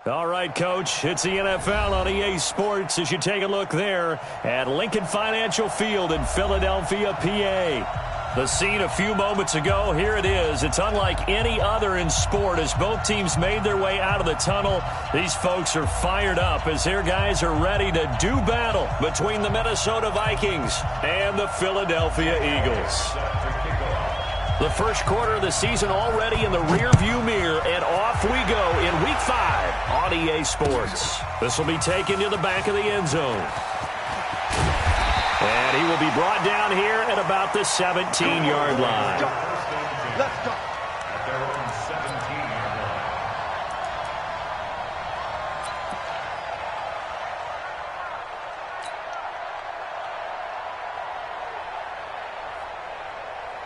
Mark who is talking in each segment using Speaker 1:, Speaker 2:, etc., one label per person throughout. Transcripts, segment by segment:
Speaker 1: All right, Coach, it's the NFL on EA Sports as you take a look there at Lincoln Financial Field in Philadelphia, PA. The scene a few moments ago, here it is. It's unlike any other in sport as both teams made their way out of the tunnel. These folks are fired up as their guys are ready to do battle between the Minnesota Vikings and the Philadelphia Eagles. The first quarter of the season already in the rearview mirror, and off we go in Week 5 on EA Sports. This will be taken to the back of the end zone. And he will be brought down here at about the 17-yard line.
Speaker 2: Let's go.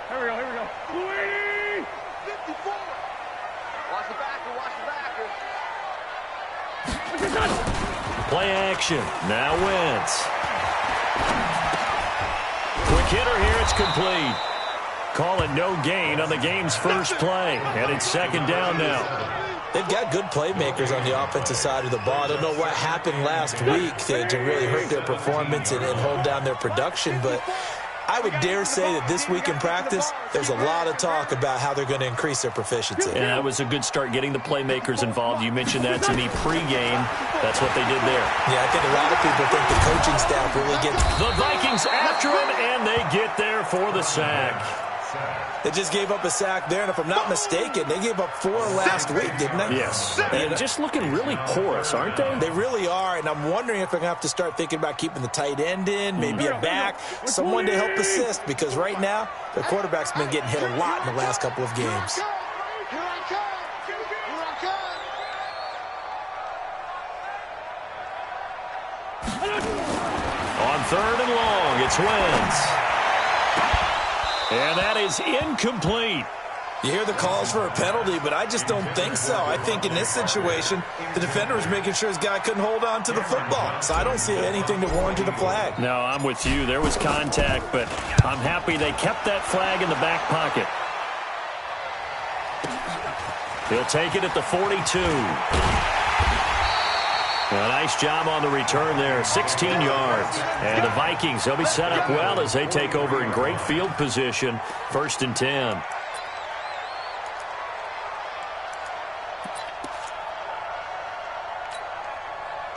Speaker 2: Here we go. 54. Watch the backer.
Speaker 1: Play action. Now Wentz. Quick hitter here. It's complete. Call it no gain on the game's first play. And it's second down now.
Speaker 3: They've got good playmakers on the offensive side of the ball. I don't know what happened last week to really hurt their performance and hold down their production, but I would dare say that this week in practice, there's a lot of talk about how they're going to increase their proficiency.
Speaker 1: Yeah, it was a good start getting the playmakers involved. You mentioned that to me pregame. That's what they did there.
Speaker 3: Yeah, I think a lot of people think the coaching staff really gets
Speaker 1: the Vikings after him, and they get there for the sack.
Speaker 3: They just gave up a sack there, and if I'm not mistaken, they gave up 4 last week, didn't they?
Speaker 1: Yes. And just looking really porous, aren't they?
Speaker 3: They really are, and I'm wondering if they're going to have to start thinking about keeping the tight end in, maybe a back, someone to help assist, because right now, their quarterback's been getting hit a lot in the last couple of games.
Speaker 1: On 3rd and long, it's Wentz. And that is incomplete.
Speaker 3: You hear the calls for a penalty, but I just don't think so. I think in this situation, the defender was making sure his guy couldn't hold on to the football. So I don't see anything to warrant the flag.
Speaker 1: No, I'm with you. There was contact, but I'm happy they kept that flag in the back pocket. He'll take it at the 42. A nice job on the return there, 16 yards. And the Vikings, they'll be set up well as they take over in great field position, 1st and 10.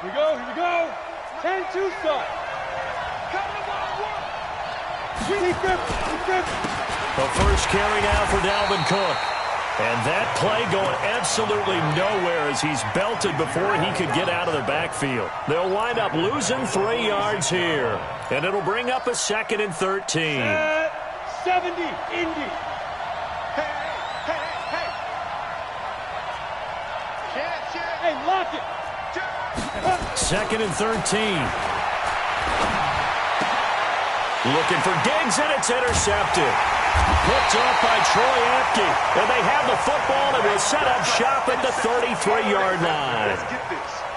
Speaker 2: Here we go. 10-2 start.
Speaker 1: The first carry now for Dalvin Cook. And that play going absolutely nowhere as he's belted before he could get out of the backfield. They'll wind up losing 3 yards here. And it'll bring up a 2nd and 13.
Speaker 2: 70, Indy. Hey, lock it.
Speaker 1: 2nd and 13. Looking for Diggs, and it's intercepted. Picked off by Troy Apke. And they have the football and will set up shop at the 33-yard line.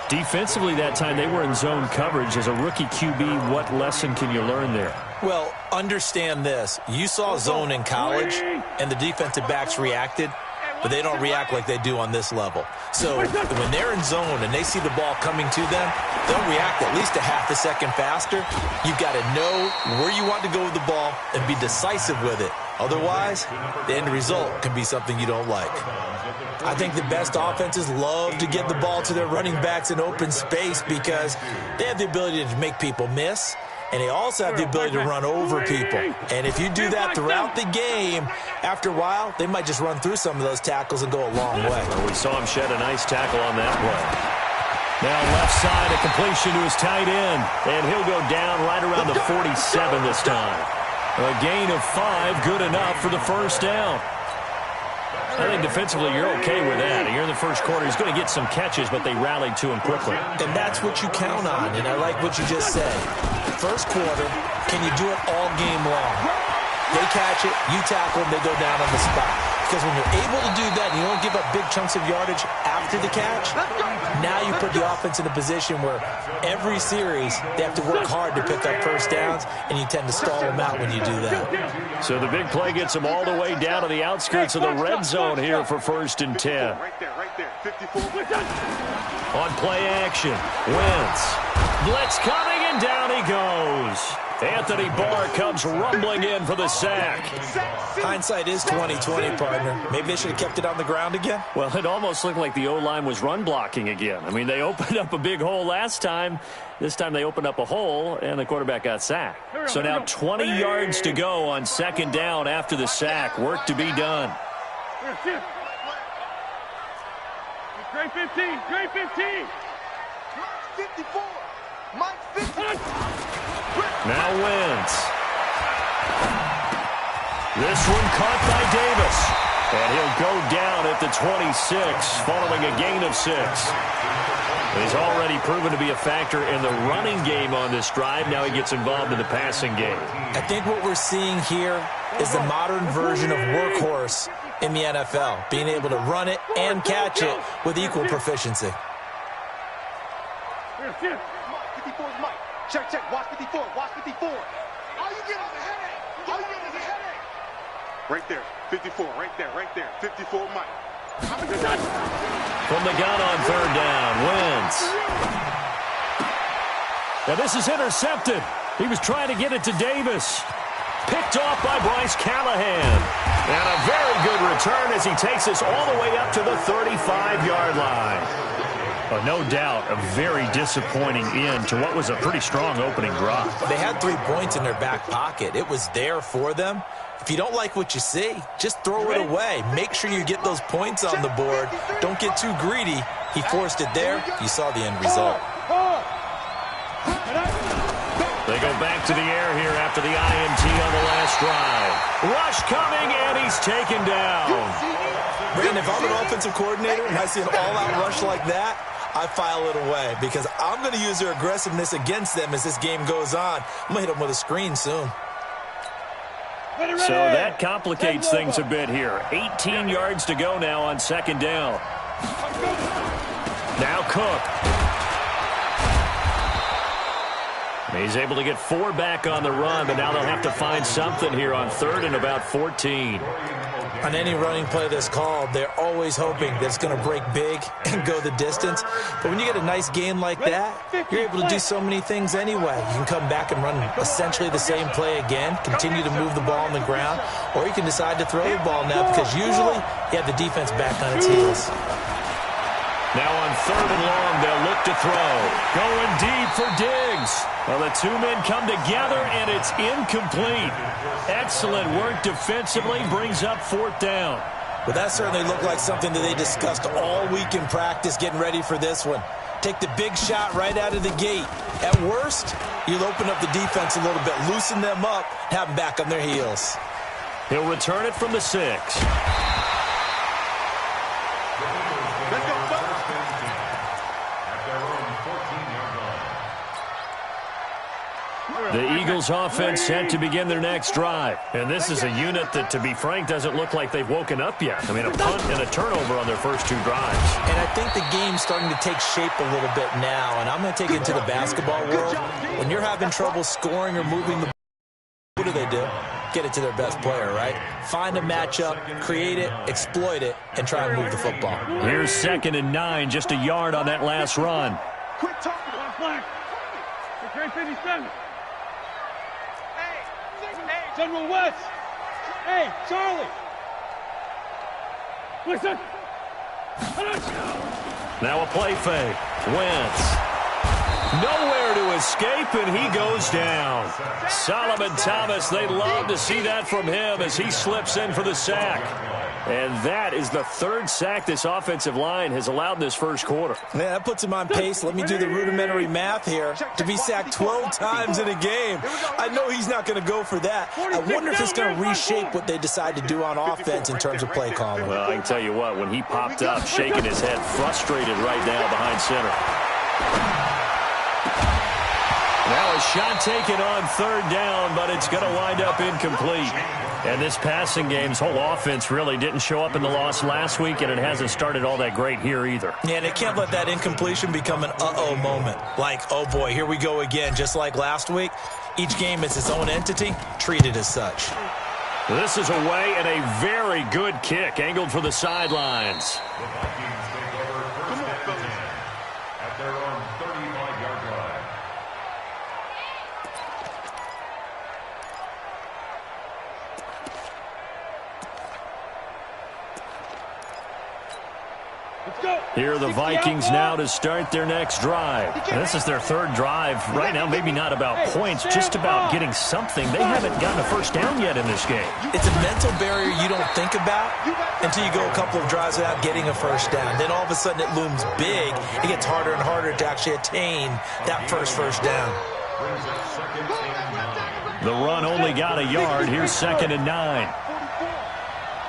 Speaker 1: Defensively that time, they were in zone coverage. As a rookie QB, what lesson can you learn there?
Speaker 3: Well, understand this. You saw zone in college, and the defensive backs reacted, but they don't react like they do on this level. So when they're in zone and they see the ball coming to them, they'll react at least a half a second faster. You've got to know where you want to go with the ball and be decisive with it. Otherwise, the end result can be something you don't like. I think the best offenses love to get the ball to their running backs in open space because they have the ability to make people miss, and they also have the ability to run over people. And if you do that throughout the game, after a while, they might just run through some of those tackles and go a long way.
Speaker 1: Well, we saw him shed a nice tackle on that play. Now left side, a completion to his tight end, and he'll go down right around the 47 this time. A gain of 5, good enough for the first down. I think defensively you're okay with that. Here in the first quarter, he's going to get some catches, but they rallied to him quickly.
Speaker 3: And that's what you count on, and I like what you just said. First quarter, can you do it all game long? They catch it, you tackle them, they go down on the spot. Because when you're able to do that and you don't give up big chunks of yardage after the catch, now you put the offense in a position where every series they have to work hard to pick up first downs, and you tend to stall them out when you do that.
Speaker 1: So the big play gets them all the way down to the outskirts of the red zone here for 1st and 10.
Speaker 2: Right there. 54.
Speaker 1: On play action, Wentz. Blitz coming, and down he goes. Anthony Barr comes rumbling in for the sack.
Speaker 3: Hindsight is 20/20, partner. Maybe they should have kept it on the ground again.
Speaker 1: Well, it almost looked like the O-line was run blocking again. I mean, they opened up a big hole last time. This time they opened up a hole, and the quarterback got sacked. So now 20 yards to go on second down after the sack. Work to be done.
Speaker 2: Great 15, great 15.
Speaker 4: 54. Mike 50.
Speaker 1: Now Wentz. This one caught by Davis. And he'll go down at the 26 following a gain of 6. He's already proven to be a factor in the running game on this drive. Now he gets involved in the passing game.
Speaker 3: I think what we're seeing here is the modern version of workhorse in the NFL, being able to run it and catch it with equal proficiency.
Speaker 4: 54 is Mike. Check, check. Watch 54. Watch 54. All you get is a headache. All you get is a headache. Right there. 54. Right there. Right there. 54 Mike.
Speaker 1: From the gun on third down, Wentz. Now this is intercepted. He was trying to get it to Davis. Picked off by Bryce Callahan. And a very good return as he takes us all the way up to the 35-yard line. But no doubt, a very disappointing end to what was a pretty strong opening drive.
Speaker 3: They had 3 points in their back pocket. It was there for them. If you don't like what you see, just throw it away. Make sure you get those points on the board. Don't get too greedy. He forced it there. You saw the end result.
Speaker 1: They go back to the air here after the INT on the last drive. Rush coming, and he's taken down.
Speaker 3: Brandon, if I'm an offensive coordinator and I see an all-out rush like that, I file it away because I'm going to use their aggressiveness against them as this game goes on. I'm going to hit them with a screen soon.
Speaker 1: So that complicates things a bit here. 18 yards to go now on second down. Now Cook. He's able to get 4 back on the run, but now they'll have to find something here on third and about 14.
Speaker 3: On any running play that's called, they're always hoping that it's going to break big and go the distance. But when you get a nice game like that, you're able to do so many things anyway. You can come back and run essentially the same play again, continue to move the ball on the ground, or you can decide to throw the ball now because usually you have the defense back on its heels.
Speaker 1: Now on third and long, they'll look to throw. Going deep for Diggs. Well, the 2 men come together, and it's incomplete. Excellent work defensively, brings up fourth down.
Speaker 3: Well, that certainly looked like something that they discussed all week in practice, getting ready for this one. Take the big shot right out of the gate. At worst, you'll open up the defense a little bit, loosen them up, have them back on their heels.
Speaker 1: He'll return it from the 6. The Eagles offense set to begin their next drive. And this is a unit that, to be frank, doesn't look like they've woken up yet. I mean, a punt and a turnover on their first 2 drives.
Speaker 3: And I think the game's starting to take shape a little bit now. And I'm going to take it into the basketball world. When you're having trouble scoring or moving the ball, what do? Get it to their best player, right? Find a matchup, create it, exploit it, and try and move the football.
Speaker 1: Here's 2nd and 9, just a yard on that last run.
Speaker 2: Quit talking. Flag. Great 57. General West. Hey, Charlie. Listen.
Speaker 1: Now a play fake. Wentz. Nowhere to escape, and he goes down. Solomon Thomas, they love to see that from him as he slips in for the sack. And that is the 3rd sack this offensive line has allowed in this first quarter.
Speaker 3: Yeah, that puts him on pace. Let me do the rudimentary math here. To be sacked 12 times in a game, I know he's not going to go for that. I wonder if it's going to reshape what they decide to do on offense in terms of play calling.
Speaker 1: Well, I can tell you what, when he popped up, shaking his head, frustrated right now behind center. Now a shot taken on third down, but it's going to wind up incomplete. And this passing game's whole offense really didn't show up in the loss last week, and it hasn't started all that great here either.
Speaker 3: Yeah, they can't let that incompletion become an uh-oh moment. Like, oh boy, here we go again, just like last week. Each game is its own entity, treated as such.
Speaker 1: This is away and a very good kick, angled for the sidelines. Here are the Vikings now to start their next drive. And this is their third drive. Right now, maybe not about points, just about getting something. They haven't gotten a first down yet in this game.
Speaker 3: It's a mental barrier you don't think about until you go a couple of drives without getting a first down. Then all of a sudden it looms big. It gets harder and harder to actually attain that first down.
Speaker 1: The run only got a yard. Here's 2nd and 9.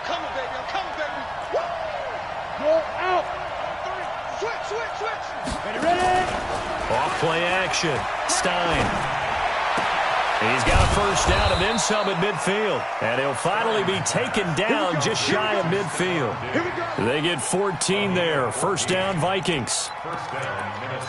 Speaker 4: Come on, baby. I'm coming, baby.
Speaker 2: Go out.
Speaker 4: Switch.
Speaker 2: Ready?
Speaker 1: Off play action. Stein. He's got a first down and then some at midfield. And he'll finally be taken down just shy of midfield. They get 14 there. First down, Vikings.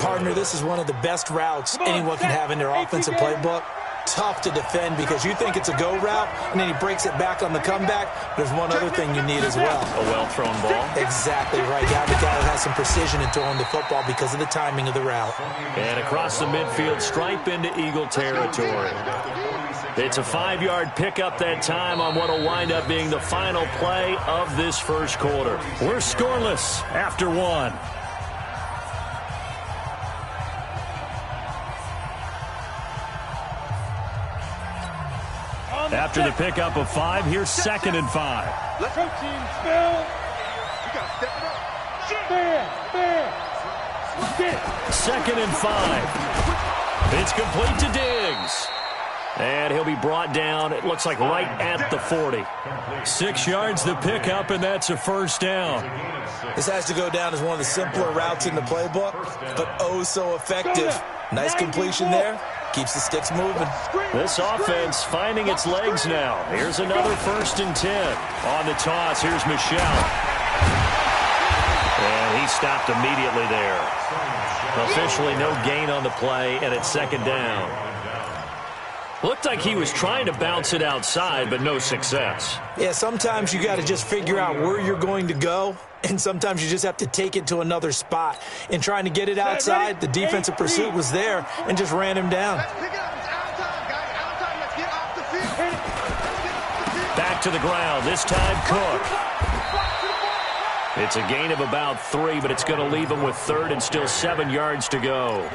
Speaker 3: Partner, this is one of the best routes anyone can have in their offensive playbook. Tough to defend because you think it's a go route, and then he breaks it back on the comeback. There's one other thing you need as well.
Speaker 1: A well-thrown ball.
Speaker 3: Exactly right. You have a guy that has some precision in throwing the football because of the timing of the route.
Speaker 1: And across the midfield stripe into Eagle territory. It's a 5-yard pickup that time on what will wind up being the final play of this first quarter. We're scoreless after 1. After the pickup of 5, here's 2nd and 5.
Speaker 2: Let's go, team. Spell.
Speaker 4: You got to step it up.
Speaker 2: Fair.
Speaker 1: 2nd and 5. It's complete to Diggs. And he'll be brought down, it looks like right at the 40. 6 yards the pickup, and that's a first down.
Speaker 3: This has to go down as one of the simpler routes in the playbook, but oh so effective. Nice completion there. Keeps the sticks moving.
Speaker 1: This offense finding its legs now. Here's another 1st and 10. On the toss, here's Michelle. And he stopped immediately there. Officially no gain on the play, and it's 2nd down. Looked like he was trying to bounce it outside, but no success.
Speaker 3: Yeah, sometimes you got to just figure out where you're going to go, and sometimes you just have to take it to another spot. In trying to get it outside, the defensive pursuit was there and just ran him down.
Speaker 4: Let's pick it up. It's out of time, guys. Out of time. Let's get off the field.
Speaker 1: Back to the ground, this time Cook. It's a gain of about 3, but it's going to leave him with 3rd and still 7 yards to go.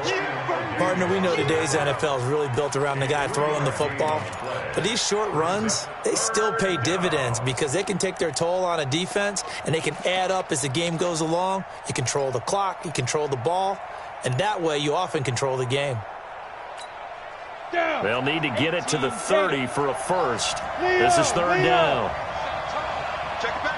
Speaker 3: Partner, we know today's NFL is really built around the guy throwing the football. But these short runs, they still pay dividends because they can take their toll on a defense, and they can add up as the game goes along. You control the clock, you control the ball, and that way you often control the game.
Speaker 1: They'll need to get it to the 30 for a first. This is 3rd down.
Speaker 4: Check it back.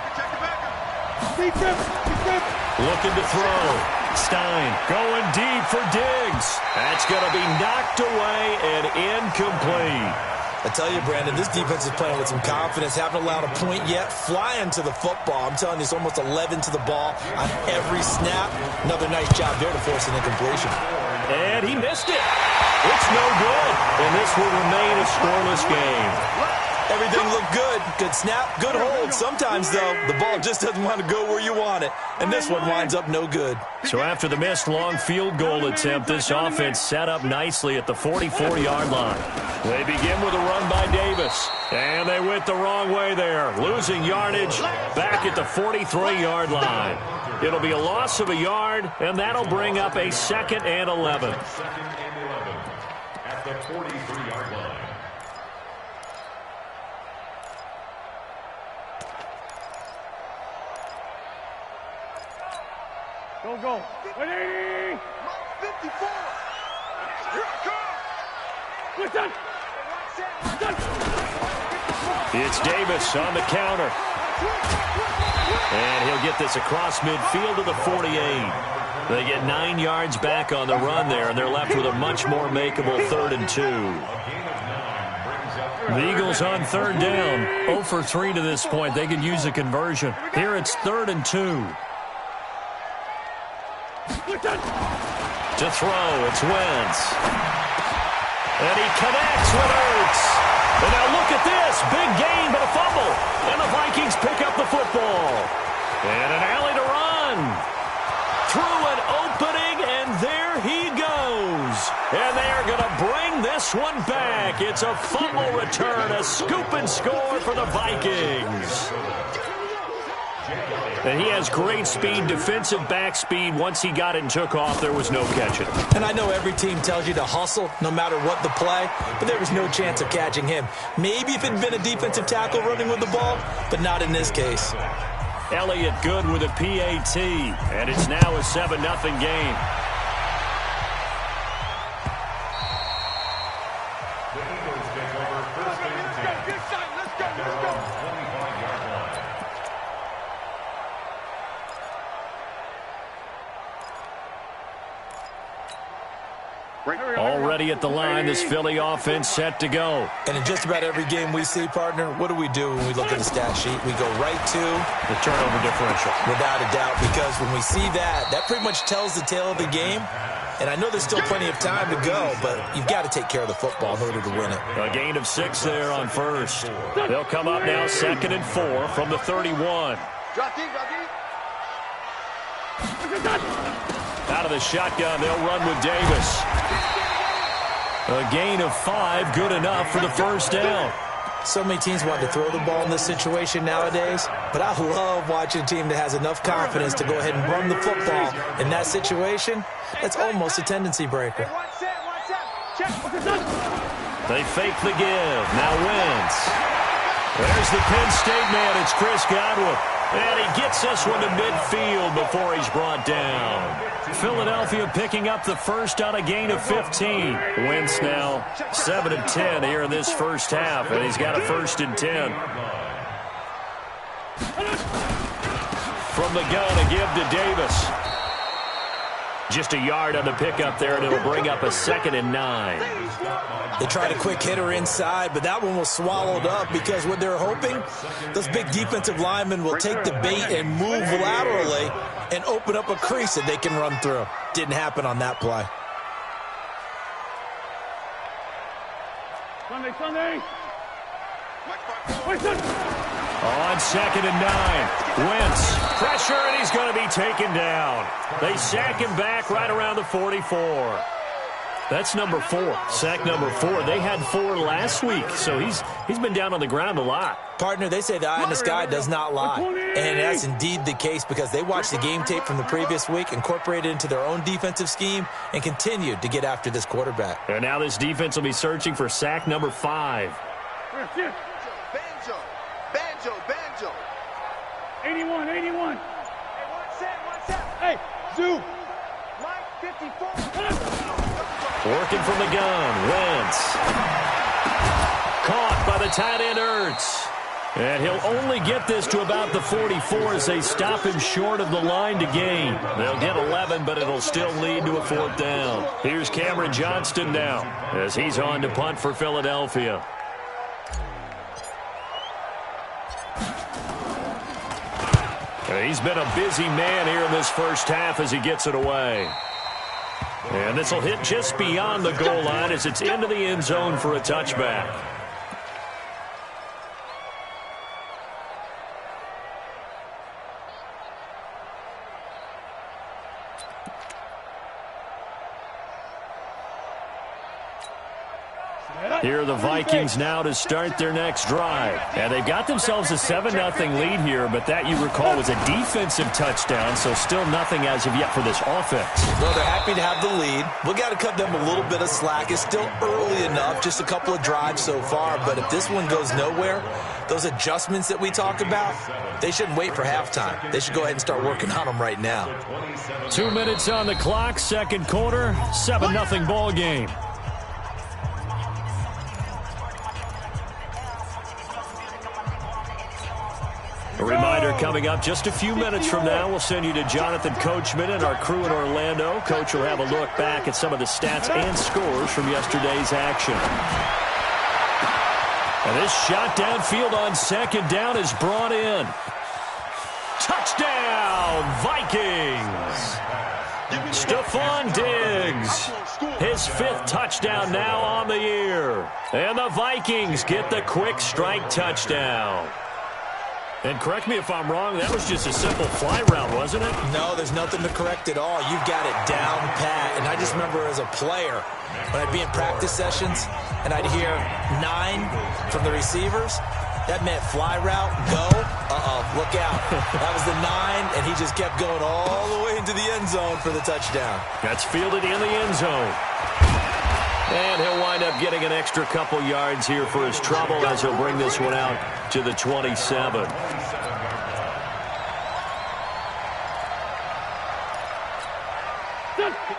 Speaker 1: Looking to throw. Stein going deep for Diggs. That's going to be knocked away and incomplete.
Speaker 3: I tell you, Brandon, this defense is playing with some confidence. Haven't allowed a point yet. Flying to the football. I'm telling you, it's almost 11 to the ball on every snap. Another nice job there to force an incompletion.
Speaker 1: And he missed it. It's no good. And this will remain a scoreless game.
Speaker 3: Everything looked good. Good snap, good hold. Sometimes, though, the ball just doesn't want to go where you want it. And this one winds up no good.
Speaker 1: So after the missed long field goal attempt, this offense set up nicely at the 44-yard line. They begin with a run by Davis. And they went the wrong way there. Losing yardage back at the 43-yard line. It'll be a loss of a yard, and that'll bring up a 2nd and 11.
Speaker 5: At the 43-yard line.
Speaker 2: Go. 180.
Speaker 4: 54. Here it comes.
Speaker 2: Listen.
Speaker 1: It's Davis on the counter. And he'll get this across midfield to the 48. They get 9 yards back on the run there, and they're left with a much more makeable 3rd and 2. The Eagles on 3rd down. 0 for 3 to this point. They could use a conversion. Here it's 3rd and 2. To throw, it's Wentz. And he connects with Ertz. And now look at this. Big gain, but a fumble. And the Vikings pick up the football. And an alley to run. Through an opening, and there he goes. And they are going to bring this one back. It's a fumble return, a scoop and score for the Vikings. And he has great speed, defensive back speed. Once he got it and took off, there was no catching.
Speaker 3: And I know every team tells you to hustle no matter what the play, but there was no chance of catching him. Maybe if it had been a defensive tackle running with the ball, but not in this case.
Speaker 1: Elliott good with a PAT, and it's now a 7-0 game. Already at the line, this Philly offense set to go.
Speaker 3: And in just about every game we see, partner, what do we do when we look at the stat sheet? We go right to
Speaker 1: the turnover differential.
Speaker 3: Without a doubt, because when we see that, that pretty much tells the tale of the game. And I know there's still plenty of time to go, but you've got to take care of the football in order to win it.
Speaker 1: A gain of 6 there on first. They'll come up now 2nd and 4 from the 31. Out of the shotgun, they'll run with Davis. A gain of 5, good enough for the first down.
Speaker 3: So many teams want to throw the ball in this situation nowadays, but I love watching a team that has enough confidence to go ahead and run the football. In that situation, that's almost a tendency breaker.
Speaker 1: They fake the give. Now Wentz. There's the Penn State man. It's Chris Godwin. And he gets this one to midfield before he's brought down. Philadelphia picking up the first on a gain of 15. Wentz now 7 of 10 here in this first half, and he's got a 1st and 10. From the gun, a give to Davis. Just a yard on the pickup there, and it'll bring up a 2nd and 9.
Speaker 3: They tried a quick hitter inside, but that one was swallowed up because what they're hoping, those big defensive linemen will take the bait and move laterally and open up a crease that they can run through. Didn't happen on that play.
Speaker 2: Sunday.
Speaker 1: On 2nd and 9, Wentz, pressure, and he's going to be taken down. They sack him back right around the 44. That's number 4, sack number 4. They had 4 last week, so he's been down on the ground a lot.
Speaker 3: Partner, they say the eye in the sky does not lie, and that's indeed the case because they watched the game tape from the previous week, incorporated it into their own defensive scheme, and continued to get after this quarterback.
Speaker 1: And now this defense will be searching for sack number 5.
Speaker 4: Banjo.
Speaker 2: 81. Hey, one set. Hey, Zoo. Line 54.
Speaker 1: Working from the gun, Wentz. Caught by the tight end, Ertz. And he'll only get this to about the 44 as they stop him short of the line to gain. They'll get 11, but it'll still lead to a 4th down. Here's Cameron Johnston now as he's on to punt for Philadelphia. He's been a busy man here in this first half as he gets it away. And this will hit just beyond the goal line as it's into the end zone for a touchback. Here are the Vikings now to start their next drive. And they've got themselves a 7-0 lead here, but that, you recall, was a defensive touchdown, so still nothing as of yet for this offense.
Speaker 3: Well, they're happy to have the lead. We've got to cut them a little bit of slack. It's still early enough, just a couple of drives so far, but if this one goes nowhere, those adjustments that we talk about, they shouldn't wait for halftime. They should go ahead and start working on them right now.
Speaker 1: 2 minutes on the clock, second quarter, 7-0 ball game. A reminder coming up just a few minutes from now, we'll send you to Jonathan Coachman and our crew in Orlando. Coach will have a look back at some of the stats and scores from yesterday's action. And this shot downfield on 2nd down is brought in. Touchdown, Vikings! Stephon Diggs, his 5th touchdown now on the year. And the Vikings get the quick strike touchdown. And correct me if I'm wrong, that was just a simple fly route, wasn't it?
Speaker 3: No, there's nothing to correct at all. You've got it down pat. And I just remember as a player, when I'd be in practice sessions and I'd hear 9 from the receivers, That meant fly route, go. Look out. That was the 9, and he just kept going all the way into the end zone for the touchdown.
Speaker 1: That's fielded in the end zone. And he'll wind up getting an extra couple yards here for his trouble as he'll bring this one out to the 27.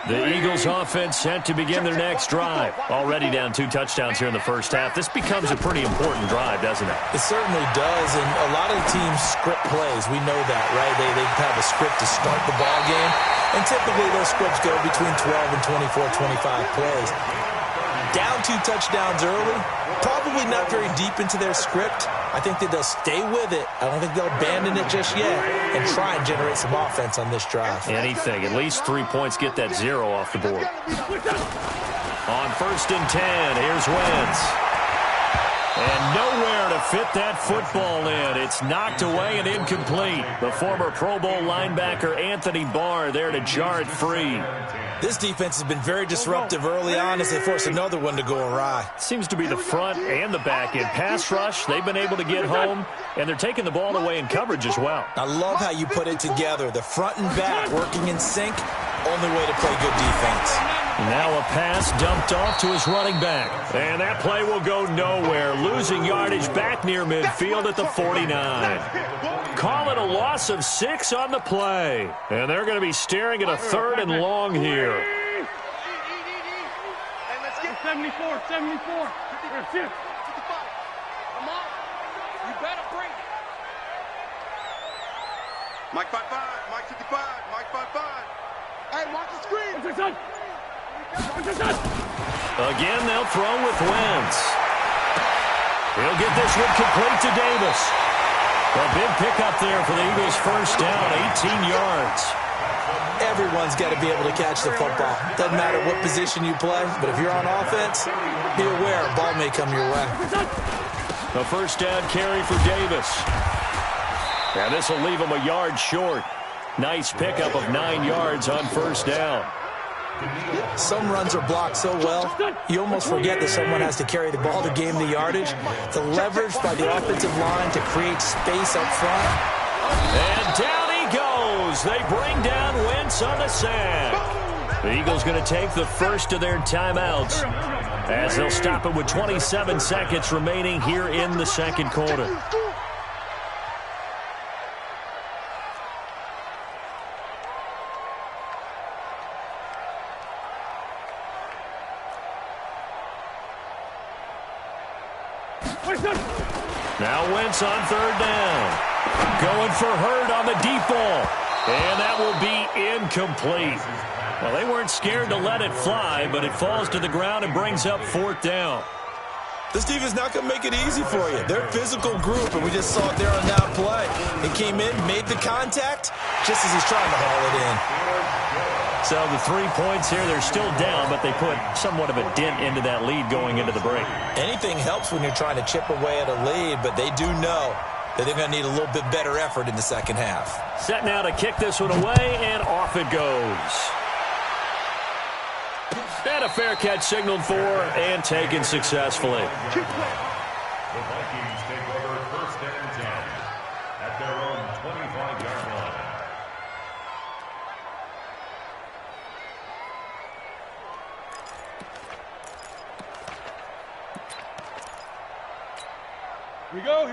Speaker 1: The Eagles offense set to begin their next drive. Already down 2 touchdowns here in the first half. This becomes a pretty important drive, doesn't it?
Speaker 3: It certainly does, and a lot of teams script plays. We know that, right? They have a script to start the ball game, and typically those scripts go between 12 and 24, 25 plays. Down 2 touchdowns early, probably not very deep into their script. I think that they'll stay with it. I don't think they'll abandon it just yet and try and generate some offense on this drive.
Speaker 1: Anything. At least 3 points, get that 0 off the board. On 1st and 10, here's Wentz. And nowhere to fit that football in. It's knocked away and incomplete. The former Pro Bowl linebacker Anthony Barr there to jar it free.
Speaker 3: This defense has been very disruptive early on as they force another one to go awry.
Speaker 1: Seems to be the front and the back end. Pass rush, they've been able to get home, and they're taking the ball away in coverage as well.
Speaker 3: I love how you put it together. The front and back working in sync, only way to play good defense.
Speaker 1: Now a pass dumped off to his running back. And that play will go nowhere. Losing yardage back near midfield at the 49. Call it a loss of 6 on the play. And they're going to be staring at a 3rd and long here.
Speaker 2: 74, 74. Come
Speaker 4: on. You better bring it. Mike 55, Mike 55, Mike 55. Hey, watch the screen.
Speaker 1: Again, they'll throw with Wentz. He'll get this one complete to Davis. A big pickup there for the Eagles' first down, 18 yards.
Speaker 3: Everyone's got to be able to catch the football. Doesn't matter what position you play, but if you're on offense, be aware a ball may come your way.
Speaker 1: The first down carry for Davis. And this will leave him a yard short. Nice pickup of 9 yards on first down.
Speaker 3: Some runs are blocked so well, you almost forget that someone has to carry the ball to gain the yardage. The leverage by the offensive line to create space up front.
Speaker 1: And down he goes. They bring down Wentz on the sack. The Eagles going to take the first of their timeouts as they'll stop it with 27 seconds remaining here in the second quarter. Now Wentz on 3rd down. Going for Hurd on the deep ball. And that will be incomplete. Well, they weren't scared to let it fly, but it falls to the ground and brings up 4th down.
Speaker 3: This defense not going to make it easy for you. They're a physical group, and we just saw it there on that play. He came in, made the contact, just as he's trying to haul it in.
Speaker 1: So the 3 points here, they're still down, but they put somewhat of a dent into that lead going into the break.
Speaker 3: Anything helps when you're trying to chip away at a lead, but they do know that they're going to need a little bit better effort in the second half.
Speaker 1: Set now to kick this one away, and off it goes. And a fair catch signaled for and taken successfully.
Speaker 5: The Vikings take over 1st and 10 at their own 25-yard line.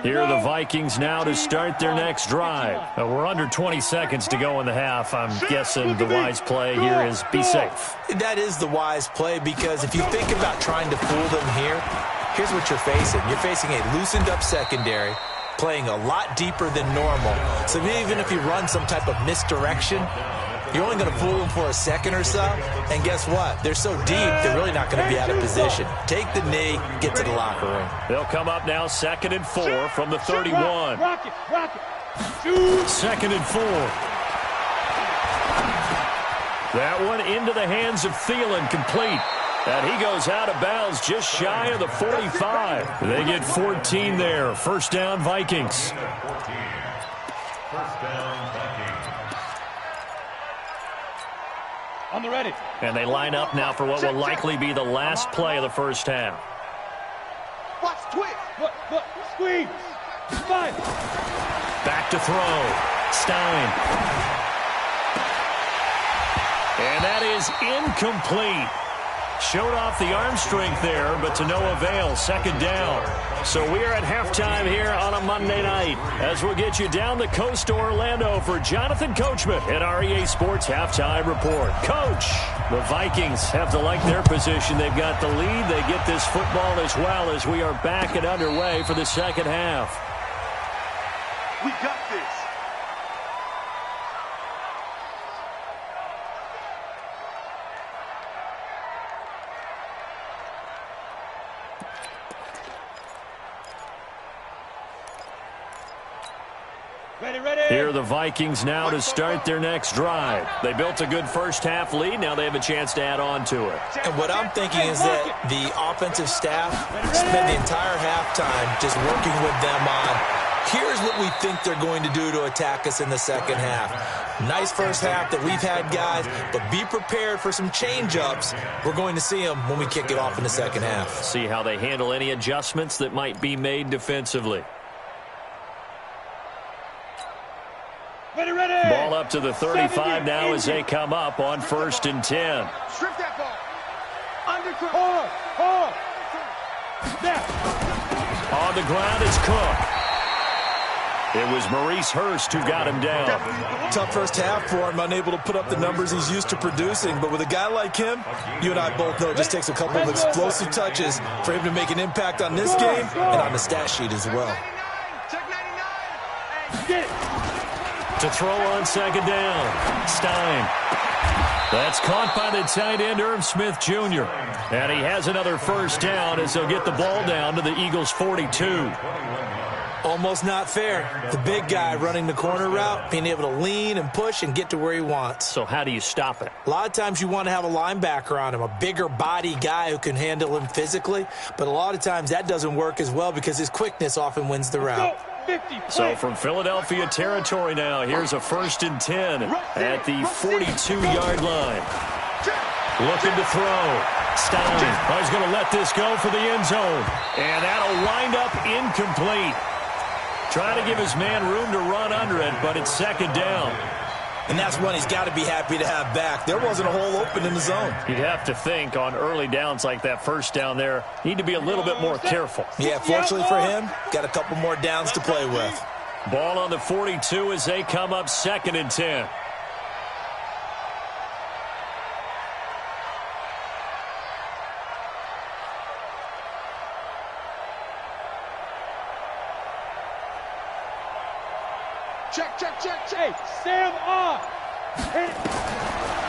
Speaker 1: Here are the Vikings now to start their next drive. We're under 20 seconds to go in the half. I'm guessing the wise play here is be safe.
Speaker 3: That is the wise play, because if you think about trying to fool them here, here's what you're facing. You're facing a loosened up secondary, playing a lot deeper than normal. So even if you run some type of misdirection, you're only going to fool them for a second or so. And guess what? They're so deep, they're really not going to be out of position. Take the knee, get to the locker room.
Speaker 1: They'll come up now 2nd and 4 from the 31.
Speaker 2: Rocket.
Speaker 1: 2nd and 4. That one into the hands of Thielen, complete. And he goes out of bounds just shy of the 45. They get 14 there. First down, Vikings.
Speaker 5: 14. First down, Vikings.
Speaker 2: On the ready.
Speaker 1: And they line up now for what will likely be the last play of the first half.
Speaker 4: Watch twist.
Speaker 2: Look, squeeze.
Speaker 1: Back to throw. Stein. And that is incomplete. Showed off the arm strength there, but to no avail. Second down. So we are at halftime here on a Monday night as we'll get you down the coast to Orlando for Jonathan Coachman at our EA Sports Halftime Report. Coach, the Vikings have to like their position. They've got the lead. They get this football as well as we are back and underway for the second half.
Speaker 4: We got this.
Speaker 1: Here are the Vikings now to start their next drive. They built a good first-half lead. Now they have a chance to add on to it.
Speaker 3: And what I'm thinking is that the offensive staff spend the entire halftime just working with them on, here's what we think they're going to do to attack us in the second half. Nice first half that we've had, guys, but be prepared for some change-ups. We're going to see them when we kick it off in the second half.
Speaker 1: See how they handle any adjustments that might be made defensively. Ball up to the 35 now as they come up on 1st and 10.
Speaker 4: Strip that ball.
Speaker 1: On the ground is Cook. It was Maurice Hurst who got him down.
Speaker 3: Tough first half for him, unable to put up the numbers he's used to producing. But with a guy like him, you and I both know it just takes a couple of explosive touches for him to make an impact on this game and on the stat sheet as well.
Speaker 2: Get it.
Speaker 1: To throw on second down. Stein. That's caught by the tight end, Irv Smith Jr. And he has another first down as they'll get the ball down to the Eagles' 42.
Speaker 3: Almost not fair. The big guy running the corner route, being able to lean and push and get to where he wants.
Speaker 1: So how do you stop it?
Speaker 3: A lot of times you want to have a linebacker on him, a bigger body guy who can handle him physically. But a lot of times that doesn't work as well because his quickness often wins the route.
Speaker 1: So from Philadelphia territory now, here's a 1st and 10 at the 42-yard line. Looking to throw. Stein. He's going to let this go for the end zone. And that'll wind up incomplete. Trying to give his man room to run under it, but it's second down.
Speaker 3: And that's one he's got to be happy to have back. There wasn't a hole open in the zone.
Speaker 1: You'd have to think on early downs like that first down there, need to be a little bit more careful.
Speaker 3: Yeah, fortunately for him, got a couple more downs to play with.
Speaker 1: Ball on the 42 as they come up 2nd and 10.
Speaker 2: Check. Hey, Sam off.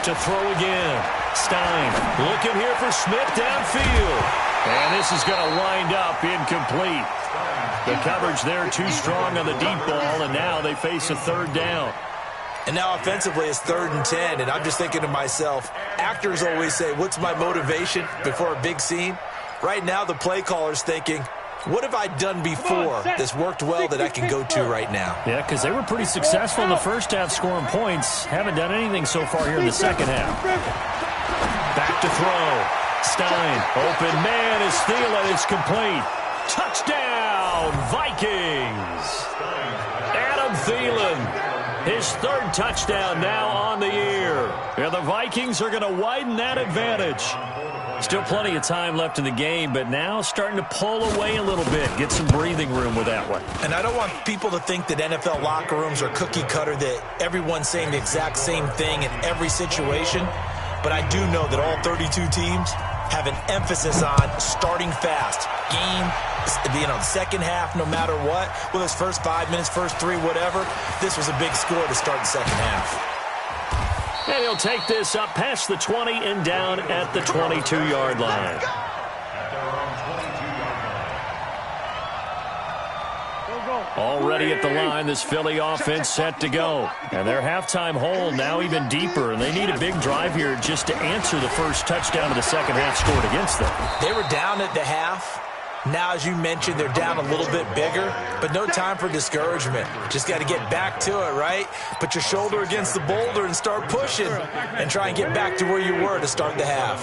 Speaker 1: To throw again. Stein looking here for Smith downfield. And this is going to wind up incomplete. The coverage there too strong on the deep ball, and now they face a 3rd down.
Speaker 3: And now offensively it's 3rd and 10, and I'm just thinking to myself, actors always say, what's my motivation before a big scene? Right now the play caller's thinking, what have I done before that's worked well that I can go to right now?
Speaker 1: Yeah, because they were pretty successful in the first half scoring points. Haven't done anything so far here in the second half. Back to throw. Stein. Open man is Thielen. It's complete. Touchdown, Vikings. Adam Thielen. His 3rd touchdown now on the year. And the Vikings are going to widen that advantage. Still plenty of time left in the game, but now starting to pull away a little bit. Get some breathing room with that one.
Speaker 3: And I don't want people to think that NFL locker rooms are cookie cutter, that everyone's saying the exact same thing in every situation. But I do know that all 32 teams have an emphasis on starting fast. Game, second half, no matter what. Whether it's first 5 minutes, first 3, whatever. This was a big score to start the second half.
Speaker 1: And he'll take this up past the 20 and down at the 22-yard line. Already at the line, this Philly offense set to go. And their halftime hole now even deeper, and they need a big drive here just to answer the first touchdown of the second half scored against them.
Speaker 3: They were down at the half. Now, as you mentioned, they're down a little bit bigger, but no time for discouragement. Just got to get back to it, right? Put your shoulder against the boulder and start pushing and try and get back to where you were to start the half.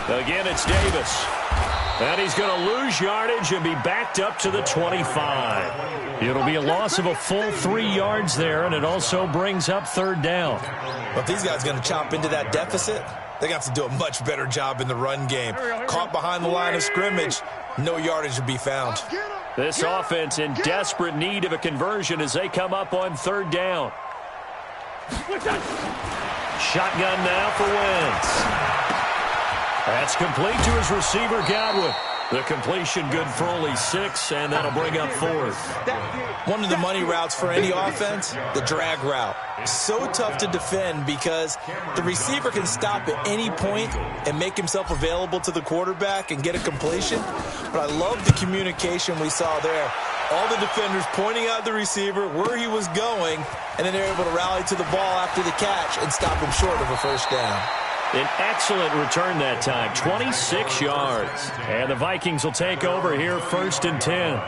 Speaker 1: Again, it's Davis. And he's going to lose yardage and be backed up to the 25. It'll be a loss of a full 3 yards there, and it also brings up third down.
Speaker 3: Well, if these guys are going to chop into that deficit, they're going to have to do a much better job in the run game. Caught behind the line of scrimmage, no yardage to be found.
Speaker 1: This offense in desperate need of a conversion as they come up on third down. Shotgun now for Wentz. That's complete to his receiver, Godwin. The completion good for only 6, and that'll bring up fourth.
Speaker 3: One of the money routes for any offense, the drag route. So tough to defend because the receiver can stop at any point and make himself available to the quarterback and get a completion. But I love the communication we saw there. All the defenders pointing out the receiver where he was going, and then they're able to rally to the ball after the catch and stop him short of a first down.
Speaker 1: An excellent return that time, 26 yards. And the Vikings will take over here, 1st and 10.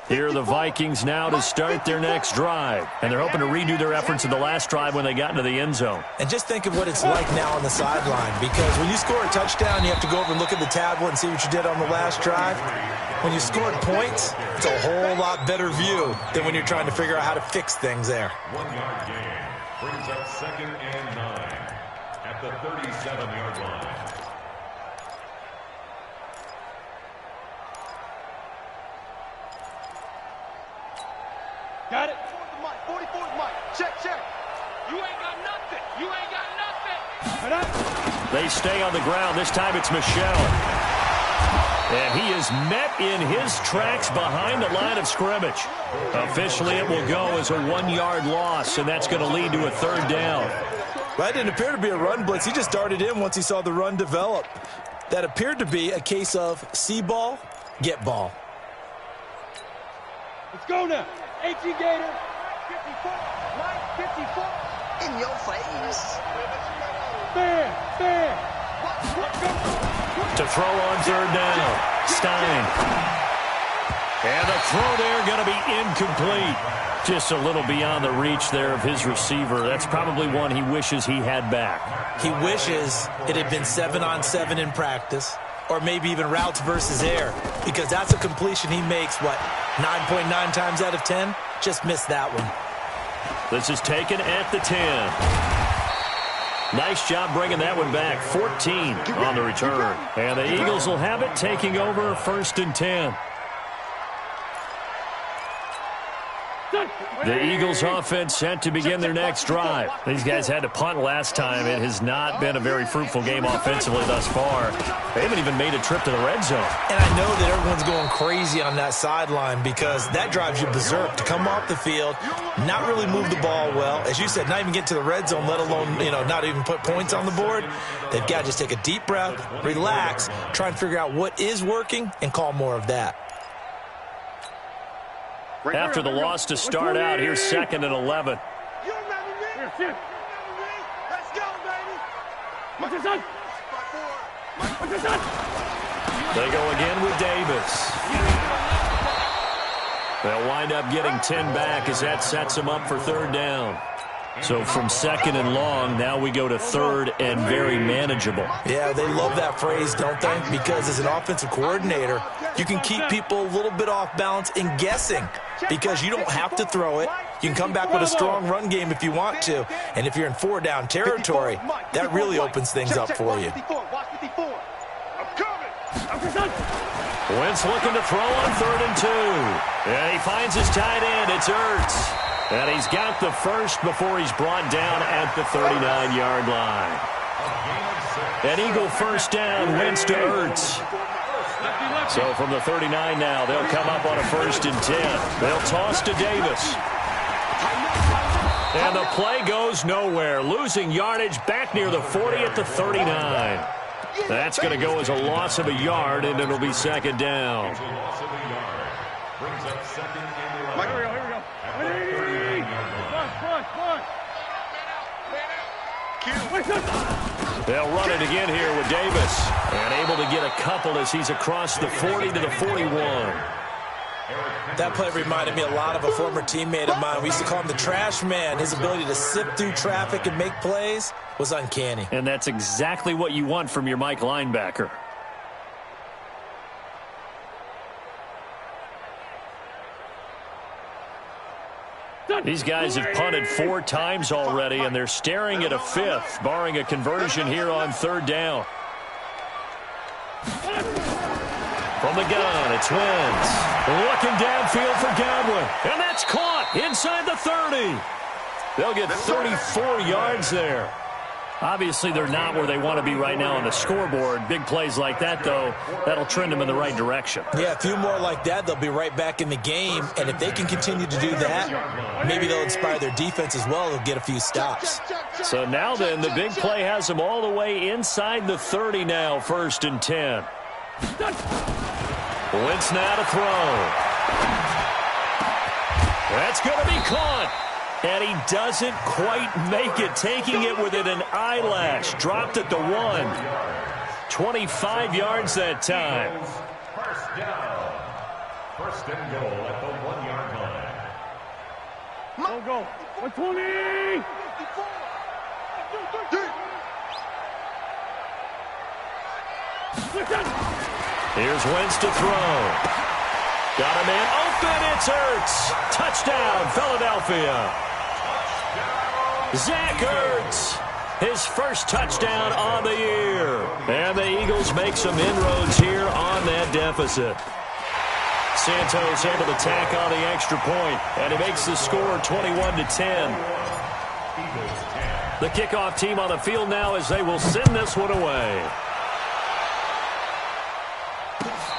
Speaker 1: Here are the Vikings now to start their next drive. And they're hoping to redo their efforts in the last drive when they got into the end zone.
Speaker 3: And just think of what it's like now on the sideline, because when you score a touchdown, you have to go over and look at the tablet and see what you did on the last drive. When you scored points, it's a whole lot better view than when you're trying to figure out how to fix things there.
Speaker 5: 1-yard gain brings up 2nd and 9 at the 37-yard line.
Speaker 2: Got it.
Speaker 4: 44's Mike. Check.
Speaker 2: You ain't got nothing. You ain't got nothing.
Speaker 1: They stay on the ground. This time it's Michel. And he is met in his tracks behind the line of scrimmage. Officially, it will go as a 1-yard loss, and that's going to lead to a third down.
Speaker 3: That didn't appear to be a run blitz. He just darted in once he saw the run develop. That appeared to be a case of see ball, get ball.
Speaker 2: Let's go now. H.E. Gator.
Speaker 4: 54. Mike 54. In your face.
Speaker 2: Fair.
Speaker 1: To throw on third down, Stein. And the throw there going to be incomplete. Just a little beyond the reach there of his receiver. That's probably one he wishes he had back.
Speaker 3: He wishes it had been 7-on-7 in practice, or maybe even routes versus air, because that's a completion he makes, 9.9 times out of 10? Just missed that one.
Speaker 1: This is taken at the 10. Nice job bringing that one back. 14 on the return. And the Eagles will have it, taking over 1st and 10. The Eagles offense set to begin their next drive. These guys had to punt last time. It has not been a very fruitful game offensively thus far. They haven't even made a trip to the red zone.
Speaker 3: And I know that everyone's going crazy on that sideline because that drives you berserk to come off the field, not really move the ball well. As you said, not even get to the red zone, let alone, not even put points on the board. They've got to just take a deep breath, relax, try and figure out what is working and call more of that.
Speaker 1: After the loss to start out, here's 2nd and 11.
Speaker 4: You remember me? Let's go, baby.
Speaker 2: What's your son? What's your son?
Speaker 1: They go again with Davis. They'll wind up getting 10 back as that sets them up for third down. So from 2nd and long, now we go to 3rd and very manageable.
Speaker 3: Yeah, they love that phrase, don't they? Because as an offensive coordinator, you can keep people a little bit off balance and guessing because you don't have to throw it. You can come back with a strong run game if you want to. And if you're in 4-down territory, that really opens things up for you.
Speaker 1: Wentz looking to throw on 3rd and 2. And he finds his tight end. It's Ertz. And he's got the first before he's brought down at the 39-yard line. An Eagle first down, Wentz to Ertz. So from the 39 now, they'll come up on a 1st and 10. They'll toss to Davis. And the play goes nowhere. Losing yardage back near the 40 at the 39. That's going to go as a loss of a yard, and it'll be 2nd down.
Speaker 5: Brings up 2nd and 11.
Speaker 2: Here we go. Push.
Speaker 1: They'll run it again here with Davis. And able to get a couple as he's across the 40 to the 41.
Speaker 3: That play reminded me a lot of a former teammate of mine. We used to call him the trash man. His ability to sift through traffic and make plays was uncanny.
Speaker 1: And that's exactly what you want from your Mike linebacker. These guys have punted 4 times already, and they're staring at a 5th, barring a conversion here on 3rd down. From the gun, it's Wentz. Looking downfield for Godwin. And that's caught inside the 30. They'll get 34 yards there. Obviously, they're not where they want to be right now on the scoreboard. Big plays like that, though, that'll trend them in the right direction.
Speaker 3: Yeah, a few more like that, they'll be right back in the game. And if they can continue to do that, maybe they'll inspire their defense as well. They'll get a few stops.
Speaker 1: So now then, the big play has them all the way inside the 30 now, 1st and 10. Wentz now to throw. That's going to be caught. And he doesn't quite make it, taking it within an eyelash. Dropped at the 1. 25 yards that time.
Speaker 5: First down. 1st and goal at the 1-yard line.
Speaker 2: Go. 120.
Speaker 1: Here's Wentz to throw. Got a man open. It's Ertz. Touchdown, Philadelphia. Zach Ertz, his first touchdown on the year. And the Eagles make some inroads here on that deficit. Santos able to tack on the extra point, and he makes the score 21-10. The kickoff team on the field now as they will send this one away.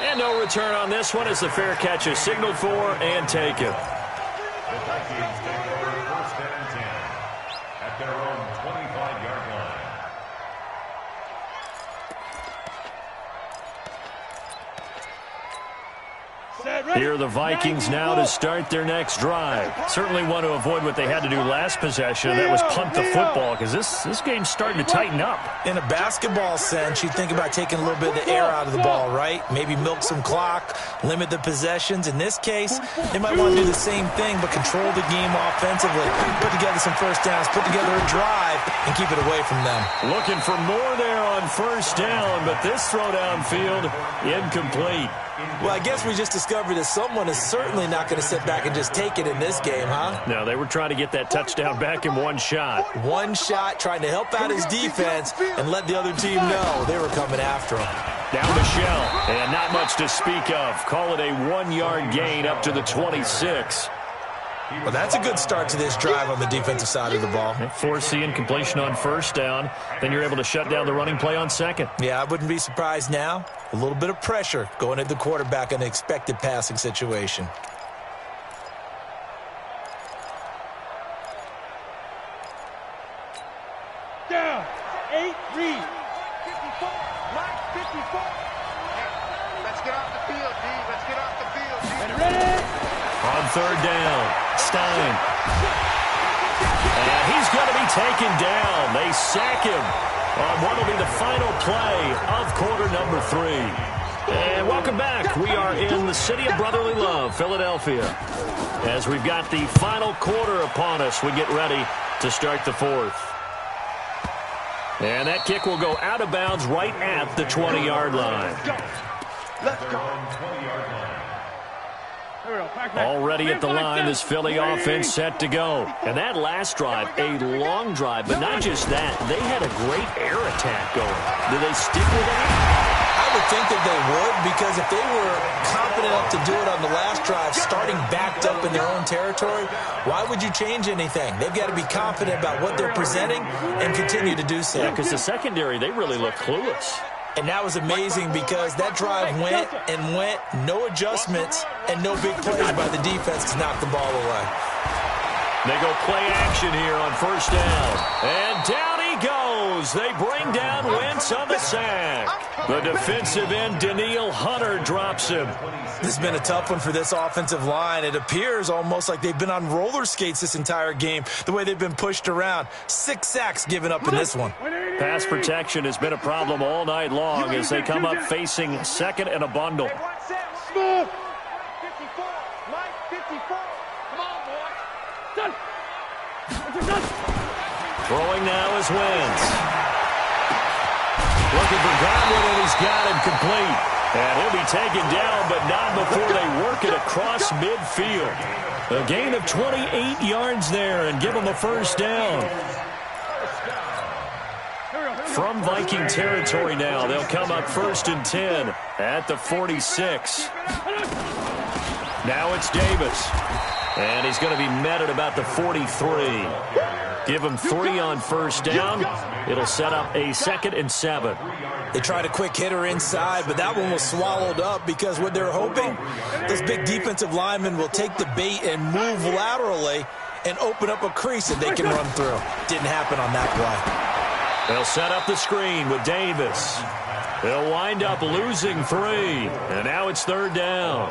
Speaker 1: And no return on this one as the fair catch is signaled for and taken.
Speaker 5: The Vikings take over 1st and 10 at their own 25-yard line.
Speaker 1: Here are the Vikings now to start their next drive. Certainly want to avoid what they had to do last possession. That was punt the football, because this game's starting to tighten up.
Speaker 3: In a basketball sense, you think about taking a little bit of the air out of the ball, right? Maybe milk some clock, limit the possessions. In this case, they might want to do the same thing, but control the game offensively. Put together some first downs, put together a drive, and keep it away from them.
Speaker 1: Looking for more there on 1st down, but this throw downfield incomplete.
Speaker 3: Well, I guess we just discovered that someone is certainly not going to sit back and just take it in this game, huh?
Speaker 1: No, they were trying to get that touchdown back in one shot.
Speaker 3: One shot, trying to help out his defense and let the other team know they were coming after him.
Speaker 1: Down Michelle, and not much to speak of. Call it a 1-yard gain up to the 26.
Speaker 3: Well, that's a good start to this drive on the defensive side of the ball.
Speaker 1: Force the incompletion on 1st down. Then you're able to shut down the running play on 2nd.
Speaker 3: Yeah, I wouldn't be surprised now. A little bit of pressure going at the quarterback in an expected passing situation.
Speaker 2: Down. 8, read. 54. Right, 54.
Speaker 4: Let's get off the field, D. Let's get off the field, D.
Speaker 2: Ready?
Speaker 1: On 3rd down, Stein. And he's going to be taken down. They sack him on what will be the final play of quarter number 3. And welcome back. We are in the city of brotherly love, Philadelphia. As we've got the final quarter upon us, we get ready to start the 4th. And that kick will go out of bounds right at the 20-yard line.
Speaker 4: Let's go.
Speaker 1: Already at the line, this Philly offense set to go. And that last drive, a long drive, but not just that. They had a great air attack going. Do they stick with that?
Speaker 3: I would think that they would, because if they were confident enough to do it on the last drive, starting backed up in their own territory, why would you change anything? They've got to be confident about what they're presenting and continue to do so.
Speaker 1: Yeah, because the secondary, they really look clueless.
Speaker 3: And that was amazing because that drive went and went, no adjustments, and no big plays by the defense to knock the ball away.
Speaker 1: They go play action here on 1st down. And down he goes. goes. They bring down Wentz on the sack. The defensive end, Danielle Hunter, drops him.
Speaker 3: This has been a tough one for this offensive line. It appears almost like they've been on roller skates this entire game, the way they've been pushed around. 6 sacks given up in this one.
Speaker 1: Pass protection has been a problem all night long as they come up facing second and a bundle.
Speaker 2: Move. 54. Mike, 54. Come on, boy.
Speaker 1: Throwing now is Wentz. Looking for Godwin, and he's got him complete. And he'll be taken down, but not before they work it across midfield. A gain of 28 yards there and give him a first down. From Viking territory now, they'll come up 1st and 10 at the 46. Now it's Davis. And he's going to be met at about the 43. Give him 3 on first down. It'll set up a 2nd and 7.
Speaker 3: They tried a quick hitter inside, but that one was swallowed up because what they're hoping, those big defensive linemen will take the bait and move laterally and open up a crease that they can run through. Didn't happen on that play.
Speaker 1: They'll set up the screen with Davis. They'll wind up losing 3, and now it's 3rd down.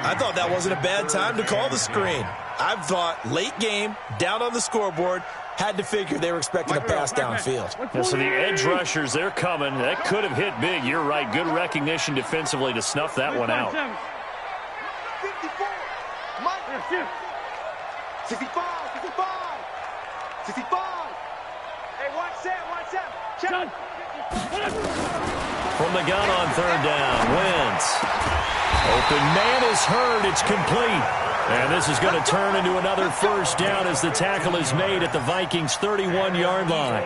Speaker 3: I thought that wasn't a bad time to call the screen. I thought late game, down on the scoreboard, had to figure they were expecting a pass downfield.
Speaker 1: Yeah, so the edge rushers, they're coming. That could have hit big. You're right. Good recognition defensively to snuff that one out.
Speaker 4: 54. Mike. 65. 65. 65.
Speaker 2: Hey, watch Sam. Check.
Speaker 1: From the gun on 3rd down, Wentz. Open man is hurt. It's complete. And this is going to turn into another first down as the tackle is made at the Vikings' 31-yard line.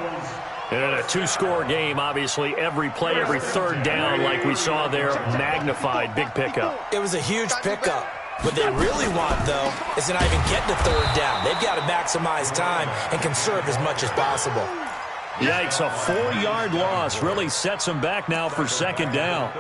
Speaker 1: In a 2-score game, obviously, every play, every 3rd down, like we saw there, magnified. Big pickup.
Speaker 3: It was a huge pickup. What they really want, though, is to not even get to 3rd down. They've got to maximize time and conserve as much as possible.
Speaker 1: Yikes, a 4-yard loss really sets them back now for 2nd down.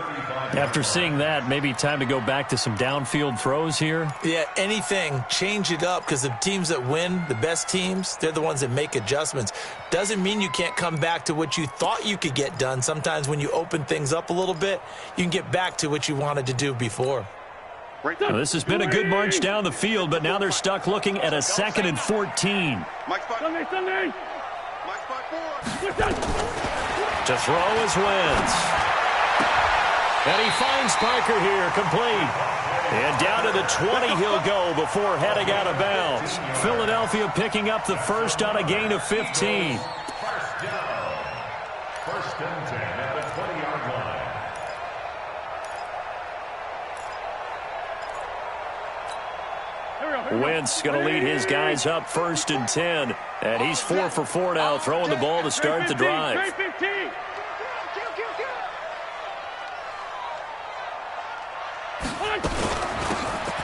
Speaker 1: After seeing that, maybe time to go back to some downfield throws here.
Speaker 3: Yeah, anything, change it up, because the teams that win, the best teams, they're the ones that make adjustments. Doesn't mean you can't come back to what you thought you could get done. Sometimes when you open things up a little bit, you can get back to what you wanted to do before.
Speaker 1: Well, this has been a good march down the field, but now they're stuck looking at a 2nd and 14.
Speaker 2: Sunday.
Speaker 1: To throw is Wentz. And he finds Parker here, complete. And down to the 20 he'll go before heading out of bounds. Philadelphia picking up the first on a gain of 15.
Speaker 5: First down. 1st and 10 at the 20-yard line.
Speaker 1: Wentz going to lead his guys up 1st and 10. And he's 4 for 4 now, throwing the ball to start the drive.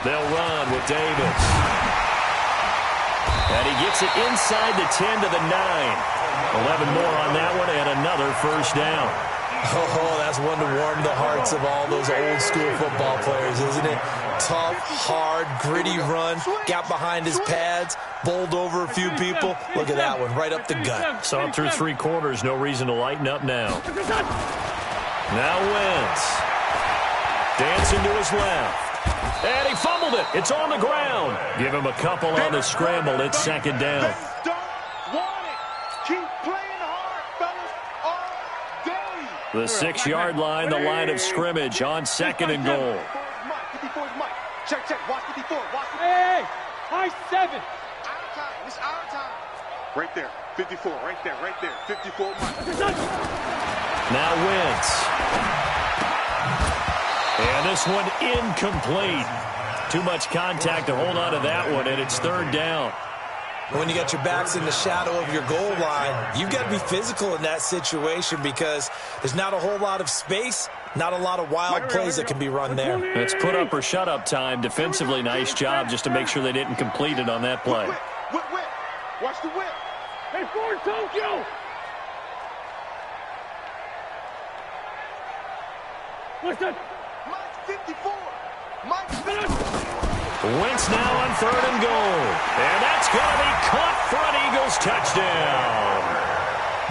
Speaker 1: They'll run with Davis. And he gets it inside the 10 to the 9. 11 more on that one and another first down.
Speaker 3: Oh, that's one to warm the hearts of all those old school football players, isn't it? Tough, hard, gritty run, got behind his pads, bowled over a few people. Look at that one, right up the gut.
Speaker 1: Saw it through 3 quarters, no reason to lighten up now. Now Wentz. Dancing to his left. And he fumbled it. It's on the ground. Give him a couple on the scramble. It's 2nd down. The 6-yard line, the line of scrimmage on 2nd and goal.
Speaker 4: 54 is Mike. Check. Watch 54.
Speaker 2: Hey, high 7.
Speaker 4: Our time. It's our time. Right there. 54. Right there. 54 Mike.
Speaker 1: Now Wentz. And this one incomplete. Too much contact to hold on to that one, and it's 3rd down.
Speaker 3: When you got your backs in the shadow of your goal line, you've got to be physical in that situation because there's not a whole lot of space, not a lot of wild plays that can be run there.
Speaker 1: It's put up or shut up time. Defensively, nice job just to make sure they didn't complete it on that play.
Speaker 4: Whip. Watch the whip.
Speaker 2: Hey, Ford, Tokyo. Listen.
Speaker 4: Mike 54. Mike 54.
Speaker 1: Wentz now on 3rd and goal. And that's going to be caught for an Eagles touchdown.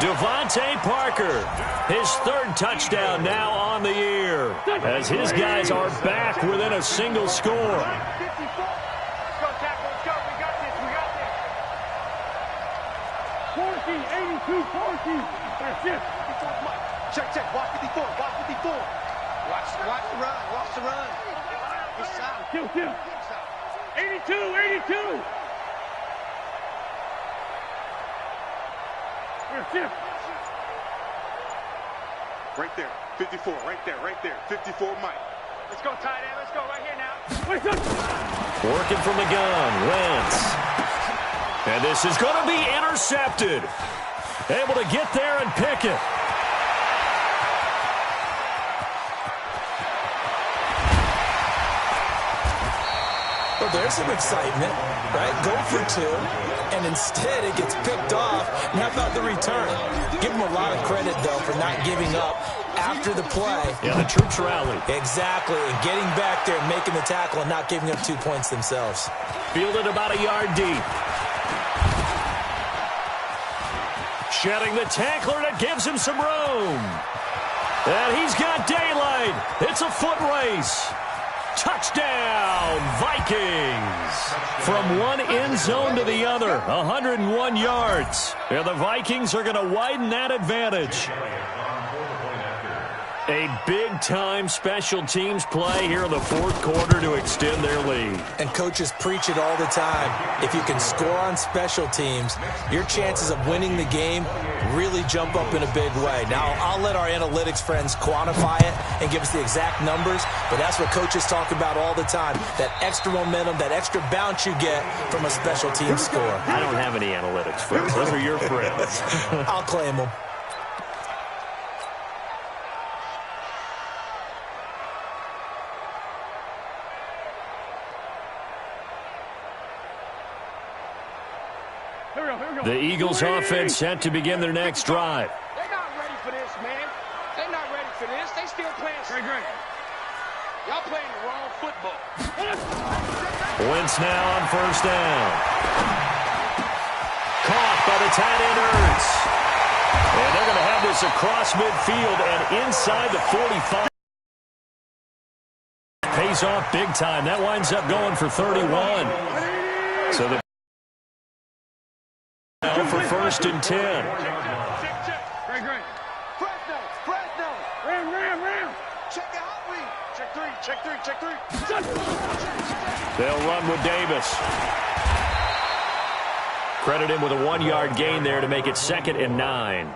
Speaker 1: Devontae Parker, his third touchdown now on the year, as his guys are back within a single score.
Speaker 2: Let's go, tackle. Let's go. We got this. We got this. 40, 82, 40. That's it.
Speaker 4: Check. Watch 54. Watch 54.
Speaker 2: Watch the run. Watch the run. Good sound. Kill. 82. That's it.
Speaker 4: Right there. 54. Right there. 54, Mike.
Speaker 2: Let's go, tight end. Let's go right here now.
Speaker 1: Working from the gun, Wentz. And this is going to be intercepted. Able to get there and pick it.
Speaker 3: Well, there's some excitement, right? Go for two, and instead it gets picked off. And how about the return? Give him a lot of credit, though, for not giving up after the play.
Speaker 1: Yeah, the troops rally.
Speaker 3: Exactly, and getting back there and making the tackle and not giving up 2 points themselves.
Speaker 1: Fielded about a yard deep. Shedding the tackler that gives him some room. And he's got daylight. It's a foot race. Touchdown, Vikings! From one end zone to the other, 101 yards. And the Vikings are going to widen that advantage. A big-time special teams play here in the fourth quarter to extend their lead.
Speaker 3: And coaches preach it all the time. If you can score on special teams, your chances of winning the game really jump up in a big way. Now, I'll let our analytics friends quantify it and give us the exact numbers, but that's what coaches talk about all the time, that extra momentum, that extra bounce you get from a special team score.
Speaker 1: I don't have any analytics friends. Those are your friends.
Speaker 3: I'll claim them.
Speaker 1: The Eagles offense set to begin their next drive.
Speaker 2: They're not ready for this, man. They're not ready for this. They still playing. Great. Y'all playing the wrong football.
Speaker 1: Wentz now on first down. Caught by the tight end Ertz. And they're going to have this across midfield and inside the 45. Pays off big time. That winds up going for 31. So the now for first and 10.
Speaker 2: Great.
Speaker 4: Fresno.
Speaker 2: Ram.
Speaker 4: Check out read. Check three.
Speaker 1: They'll run with Davis. Credit him with a 1-yard gain there to make it 2nd and 9.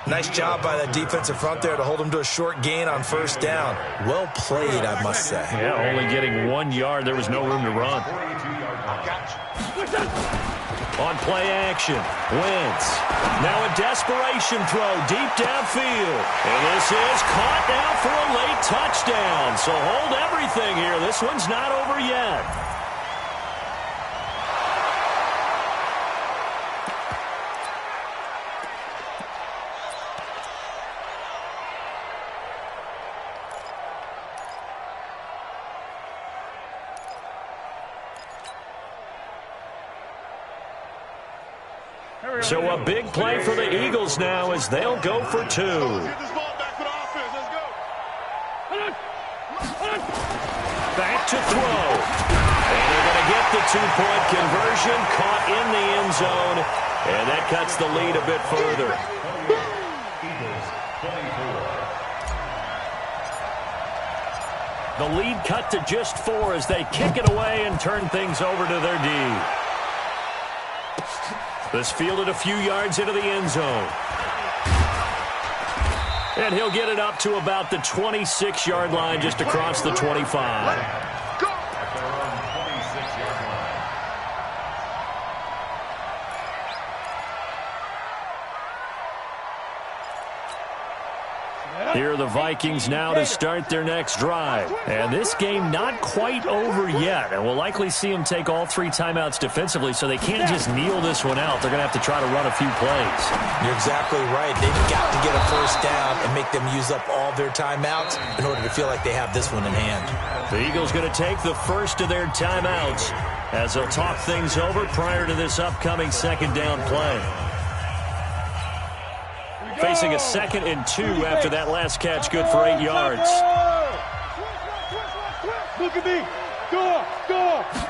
Speaker 3: Nice job by that defensive front there to hold him to a short gain on first down. Well played, I must say.
Speaker 1: Yeah, only getting 1 yard. There was no room to run. On play action, Wentz. Now a desperation throw deep downfield. And this is caught now for a late touchdown. So hold everything here. This one's not over yet. So a big play for the Eagles now as they'll go for 2.
Speaker 4: Get this ball back for the offense. Let's go.
Speaker 1: Back to throw. And they're going to get the 2-point conversion, caught in the end zone. And that cuts the lead a bit further.
Speaker 5: Eagles 24.
Speaker 1: The lead cut to just 4 as they kick it away and turn things over to their D. This fielded a few yards into the end zone. And he'll get it up to about the 26-yard line just across the 25. Here are the Vikings now to start their next drive. And this game not quite over yet. And we'll likely see them take all 3 timeouts defensively, so they can't just kneel this one out. They're going to have to try to run a few plays.
Speaker 3: You're exactly right. They've got to get a first down and make them use up all their timeouts in order to feel like they have this one in hand.
Speaker 1: The Eagles going to take the first of their timeouts as they'll talk things over prior to this upcoming second down play. facing a 2nd and 2 after that last catch, good for 8 yards.
Speaker 2: Look at me. Go,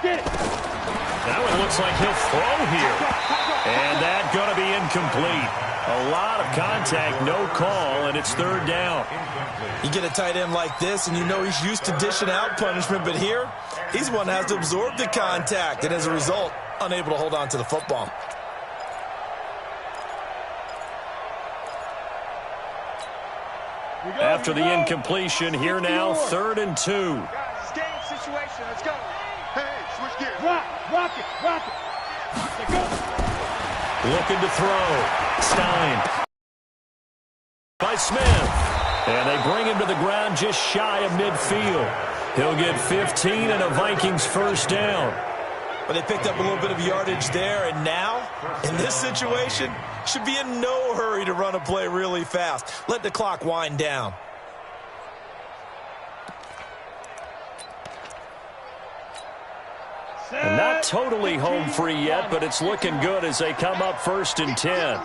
Speaker 2: get it.
Speaker 1: Now it looks like he'll throw here. And that's going to be incomplete. A lot of contact, no call, and it's 3rd down.
Speaker 3: You get a tight end like this, and you know he's used to dishing out punishment, but here, he's one that has to absorb the contact, and as a result, unable to hold on to the football.
Speaker 1: After the incompletion, here now, 3rd and 2.
Speaker 2: Guys, it's game situation. Let's go.
Speaker 4: Hey, switch gears.
Speaker 2: Rock it. Let's go.
Speaker 1: Looking to throw. Stein. By Smith. And they bring him to the ground just shy of midfield. He'll get 15 and a Vikings 1st down.
Speaker 3: But they picked up a little bit of yardage there, and now, in this situation, should be in no hurry to run a play really fast. Let the clock wind down.
Speaker 1: And not totally home free yet, but it's looking good as they come up 1st and 10.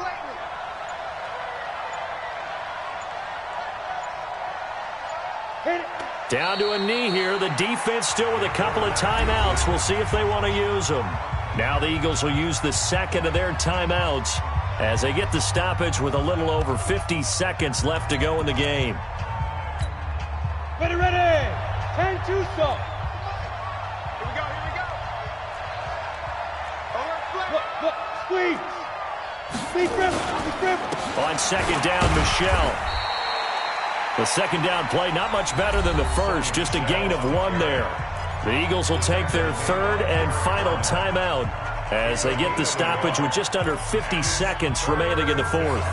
Speaker 1: Down to a knee here. The defense still with a couple of timeouts. We'll see if they want to use them. Now the Eagles will use the 2nd of their timeouts as they get the stoppage with a little over 50 seconds left to go in the game.
Speaker 2: Ready. 10-2 so.
Speaker 4: Here we go.
Speaker 2: Look, squeeze. Squeeze grip.
Speaker 1: On 2nd down, Michelle. The 2nd down play, not much better than the first, just a gain of 1 there. The Eagles will take their 3rd and final timeout as they get the stoppage with just under 50 seconds remaining in the 4th.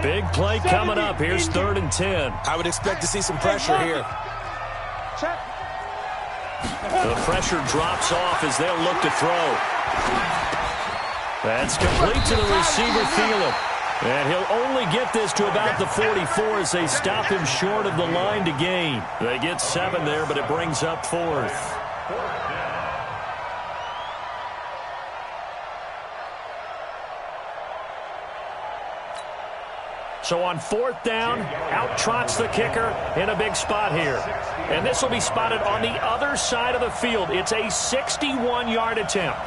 Speaker 1: Big play coming up. Here's 3rd and 10.
Speaker 3: I would expect to see some pressure here.
Speaker 1: The pressure drops off as they'll look to throw. That's complete to the receiver, Thielen. And he'll only get this to about the 44 as they stop him short of the line to gain. They get 7 there, but it brings up 4th. So on 4th down, out trots the kicker in a big spot here. And this will be spotted on the other side of the field. It's a 61-yard attempt.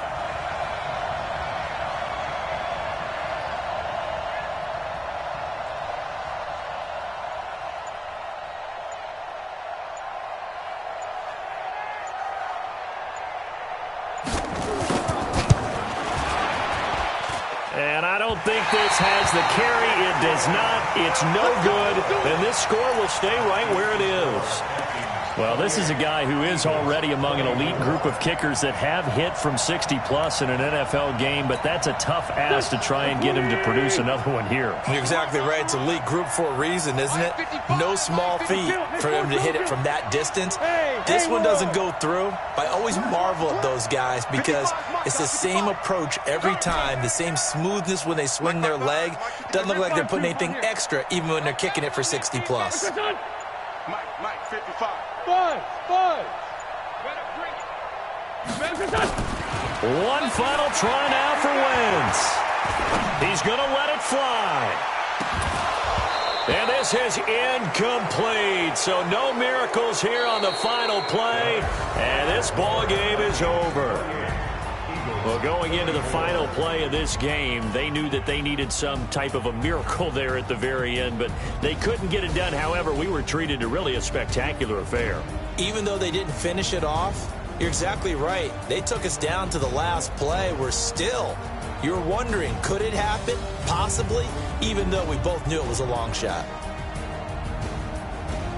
Speaker 1: And I don't think this has the carry. It does not. It's no good. And this score will stay right where it is. Well, this is a guy who is already among an elite group of kickers that have hit from 60-plus in an NFL game, but that's a tough ask to try and get him to produce another one here.
Speaker 3: You're exactly right. It's elite group for a reason, isn't it? No small feat for him to hit it from that distance. This one doesn't go through. I always marvel at those guys because it's the same approach every time, the same smoothness when they swing their leg. Doesn't look like they're putting anything extra even when they're kicking it for 60-plus.
Speaker 4: Mike, 55.
Speaker 2: Five.
Speaker 1: One final try now for Wentz. He's going to let it fly. And this is incomplete. So no miracles here on the final play. And this ball game is over. Well, going into the final play of this game, they knew that they needed some type of a miracle there at the very end, but they couldn't get it done. However, we were treated to really a spectacular affair.
Speaker 3: Even though they didn't finish it off, you're exactly right. They took us down to the last play. You're wondering, could it happen? Possibly, even though we both knew it was a long shot.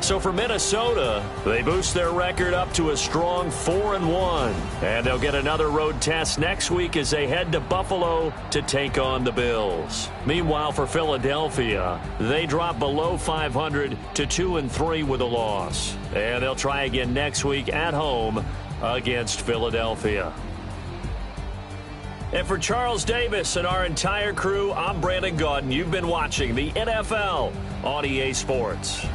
Speaker 1: So for Minnesota, they boost their record up to a strong 4-1. And they'll get another road test next week as they head to Buffalo to take on the Bills. Meanwhile, for Philadelphia, they drop below 500 to 2-3 with a loss. And they'll try again next week at home against Philadelphia. And for Charles Davis and our entire crew, I'm Brandon Gaudin. You've been watching the NFL on EA Sports.